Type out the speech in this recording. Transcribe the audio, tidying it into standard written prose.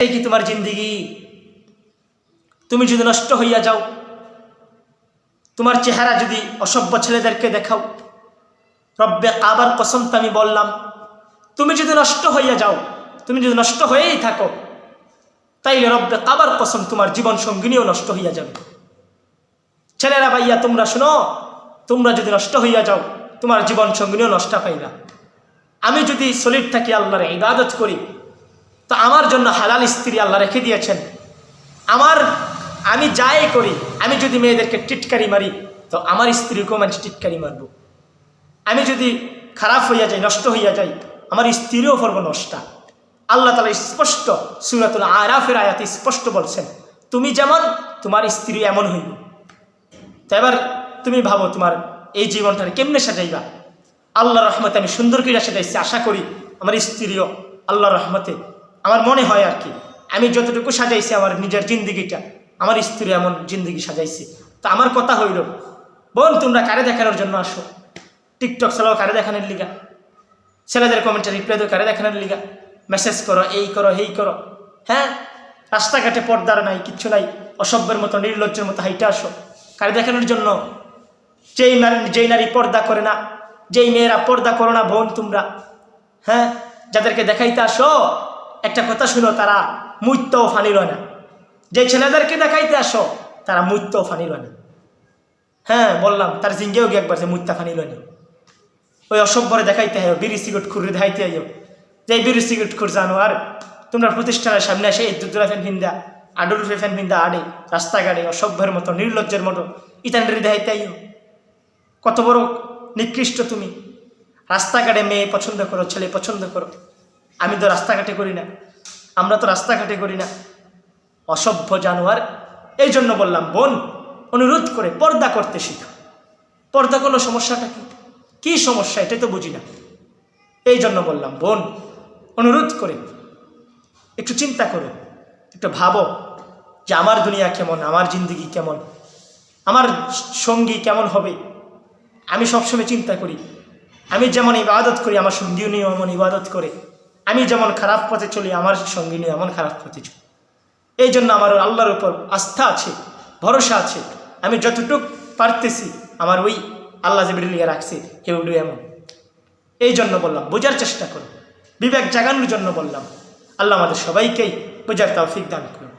এই কি তোমার জিন্দিগি? তুমি যদি নষ্ট হইয়া যাও, তোমার চেহারা যদি অসভ্য ছেলেদেরকে দেখাও, রব্বে কাবার কসম তো আমি বললাম, তুমি যদি নষ্ট হইয়া যাও, তুমি যদি নষ্ট হয়েই থাকো, তাইলে রব্বে কাবার কসম তোমার জীবন সঙ্গিনীও নষ্ট হইয়া যাবে। ছেলেরা ভাইয়া তোমরা শোনো, তোমরা যদি নষ্ট হইয়া যাও, তোমার জীবন সঙ্গিনীও নষ্ট পাইবা। আমি যদি সলিড থাকি, আল্লাহর ইবাদত করি, তো আমার জন্য হালাল স্ত্রী আল্লাহ রেখে দিয়েছেন। আমি যাই করি, আমি যদি মেয়েদেরকে টিটকারি মারি, তো আমার স্ত্রীকেও মানুষ টিটকারি মারব। আমি যদি খারাপ হইয়া যাই, নষ্ট হইয়া যাই, আমার স্ত্রীও করব নষ্ট। আল্লাহ তাআলা স্পষ্ট সূরাতুল আরাফের আয়াতে স্পষ্ট বলছেন, তুমি যেমন তোমার স্ত্রী এমন হইব। তো এবার তুমি ভাবো তোমার এই জীবনটা কেমনে সাজাইবা। আল্লাহর রহমতে আমি সুন্দর করে সাজাইছি, আশা করি আমার স্ত্রীও আল্লাহর রহমতে, আমার মনে হয় আর কি, আমি যতটুকু সাজাইছি আমার নিজের জিন্দিগিটা, আমার স্ত্রী এমন জিন্দিগি সাজাইছি। তো আমার কথা হইল, বোন তোমরা কারে দেখানোর জন্য আসো? টিকটক চালাও কারে দেখানোর লিগা? ছেলেদের কমেন্টে রিপ্লাই দাও কারে দেখানোর লিগা? মেসেজ করো, এই করো, এই করো। হ্যাঁ, রাস্তাঘাটে পর্দার নাই, কিচ্ছু নাই, অসভ্যের মতো নির্লজ্জের মতো হাইটে আসো কারে দেখানোর জন্য? যেই নারী পর্দা করে না, যেই মেয়েরা পর্দা করো না বোন তোমরা, হ্যাঁ, যাদেরকে দেখাইতে আসো, একটা কথা শুনো, তারা মুইত্তও ফানি লয় না। যে ছেলেদেরকে দেখাইতে আসো, তারা মুইত্তও ফানি লয় না। হ্যাঁ বললাম, তার জিঙ্গেও গিয়ে একবার যে মুইত্তা ফানি লয় না। ওই অসভ্যরে দেখাইতে হয়, বিড়ি সিগারেট খুঁড়ে দেখাইতে আইও যে এই বিড়ি সিগারেট খুঁড় জানো। আর তোমরা প্রতিষ্ঠানের সামনে এসে এই দুধরা ফ্যান ফিন্দা, আডুর ফ্যান ফিন্দা আডে রাস্তাঘাটে অসভ্যের মতো নির্লজ্জের মতো ইতানডারি দেখাইতে আইও। কত বড় নিকৃষ্ট তুমি! রাস্তাঘাটে মেয়ে পছন্দ করো, ছেলে পছন্দ করো। আমি তো রাস্তাঘাটে করি না, আমরা তো রাস্তাঘাটে করি না, অসভ্য জানোয়ার। এই জন্য বললাম বোন, অনুরোধ করে পর্দা করতে শিখো। পর্দা করলো সমস্যাটা কি? কি সমস্যা এটাই তো বুঝি না। এই জন্য বললাম বোন, অনুরোধ করে একটু চিন্তা করো, একটু ভাবো যে আমার দুনিয়া কেমন, আমার জিন্দিগি কেমন, আমার সঙ্গী কেমন হবে। আমি সবসময় চিন্তা করি, আমি যেমন ইবাদত করি আমার সঙ্গীও নিয়ে এমন ইবাদত করে, আমি যেমন খারাপ পথে চলি আমার সঙ্গী নিয়ে এমন খারাপ পথে চলি। এই জন্য আমার আল্লাহর উপর আস্থা আছে, ভরসা আছে। আমি যতটুক পারতেছি আমার ওই আল্লাহ যে বিড়িয়ে রাখছে হেউডু এমন। এই জন্য বললাম বোঝার চেষ্টা করো, বিবেক জাগানোর জন্য বললাম। আল্লাহ আমাদের সবাইকেই বোঝার তৌফিক দান করুন।